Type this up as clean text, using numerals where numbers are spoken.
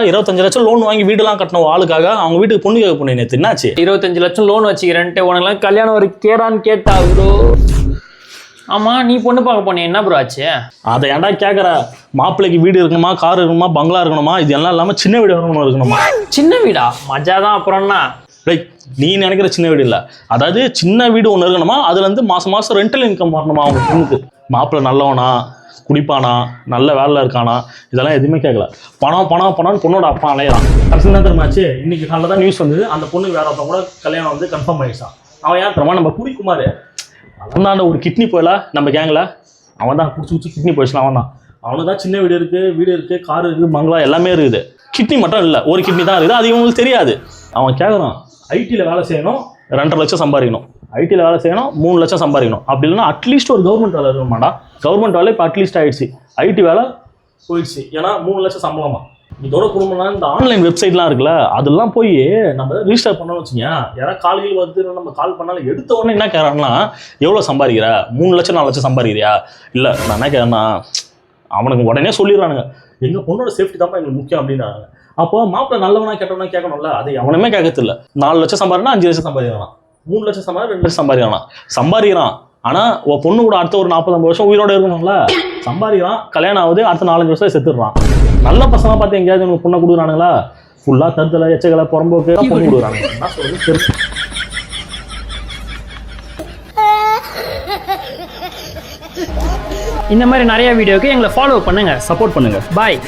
25 லட்சம் லோன் வாங்கி வீடுலாம் கட்டணும் ஆளுக்காக அவங்க வீட்டுக்கு பொண்ணு கேட்க போனேன் நேற்று. என்னாச்சு? 25 லட்சம் லோன் வச்சுக்கிறேன்ட்டு உனக்குலாம் கல்யாணம் ஒரு கேடான்னு கேட்டா ப்ரோ. ஆமா, நீ பொண்ணு பார்க்க போனே, என்ன ப்ரோ ஆச்சு? அதை ஏன்டா கேட்குற? மாப்பிள்ளைக்கு வீடு இருக்கணுமா, கார் இருக்கணுமா, பங்களா இருக்கணுமா, இது எல்லாம் இல்லாமல் சின்ன வீடு இருக்கணுமா? சின்ன வீடா? மஜா தான். அப்புறம்னா நீ நினைக்கிற சின்ன வீடு இல்லை, அதாவது சின்ன வீடு ஒன்று இருக்கணுமா, அதுல இருந்து மாசம் ரெண்டல் இன்கம் வரணுமா அவங்க பொண்ணுக்கு. மாப்பிள்ளை நல்லவனா, குடிப்பானா, நல்ல வேலையில் இருக்கானா, இதெல்லாம் எதுவுமே கேட்கல. பணம்னு பொண்ணோட அப்பா அலையிறான். கடைசி என்ன தெரியுமாச்சு? இன்னைக்கு காலையில் தான் நியூஸ் வந்தது, அந்த பொண்ணுக்கு வேற ஒருத்தன் கூட கல்யாணம் வந்து கன்ஃபார்ம் ஆயிடுச்சான். அவன் ஏன் தெரியுமா? நம்ம குடிக்குமாரு அவன் தான் ஒரு கிட்னி போயில நம்ம கேங்கில், அவன் தான் குடிச்சு கிட்னி போயிடுச்சு. அவனுக்கு தான் சின்ன வீடு இருக்குது, கார் இருக்குது, பங்களா எல்லாமே இருக்குது. கிட்னி மட்டும் இல்லை, ஒரு கிட்னி தான் இருக்குது. அது இவங்களுக்கு தெரியாது. அவன் கேட்குறான், ஐடியில் வேலை செய்யணும், 2.5 லட்சம் சம்பாதிக்கணும், ஐடியில் வேலை செய்யணும், 3 லட்சம் சம்பாதிக்கணும். அப்படி இல்லைன்னா அட்லீஸ்ட் ஒரு கவர்மெண்ட் வேலை இருக்கணுமாடா. கவர்மெண்ட் வேலை இப்போ அட்லீஸ்ட் ஆயிடுச்சு, ஐடி வேலை போயிடுச்சு. ஏன்னா 3 லட்சம் சம்பளமா. இதோட குடும்பம்னா இந்த ஆன்லைன் வெப்சைட்லாம் இருக்குல்ல, அதெல்லாம் போய் நம்ம ரிஜிஸ்டர் பண்ணோம்னு வச்சுங்க, யாராவது காலையில் வந்து நம்ம கால் பண்ணாலும் எடுத்த உடனே என்ன கேட்குறாங்கன்னா, எவ்வளோ சம்பாதிக்கிற? 3 லட்சம் 4 லட்சம் சம்பாதிக்கிறியா? இல்லை, நான் என்ன கேட்குறேன்னா, அவனுக்கு உடனே சொல்லிடுறானுங்க, எங்கள் பொண்ணோட சேஃப்டி தான் எங்களுக்கு முக்கியம் அப்படின்றாங்க. அப்போ மாப்பிள்ளை நல்லவனா கெட்டவனா கேட்கணும்ல, அதை அவனுமே கேட்கறது இல்லை. 4 லட்சம் சம்பாதினா 5 லட்சம் சம்பாதிக்கிறான், 3 லட்சம் சம்பாதி 2 லட்சம் சம்பாதிக்கிறான். ஆனால் உன் பொண்ணு கூட அடுத்த ஒரு 40-50 வருஷம் உயிரோட இருக்கணும்ல. சம்பாதிக்கிறான், கல்யாணம் ஆகுது, அடுத்த 4-5 வருஷம் செத்துடுறான். நல்ல பசங்க பார்த்து எங்கேயாவது உங்களுக்கு பொண்ணை கொடுக்குறானுங்களா? ஃபுல்லாக தருதலை, எச்சகளை, புறம்போக்கு பொண்ணு கொடுக்குறாங்க. என்ன சொல்றது தெரியும். இந்த மாதிரி நிறைய வீடியோக்கு எங்களை ஃபாலோ பண்ணுங்க, சப்போர்ட் பண்ணுங்க. பாய்.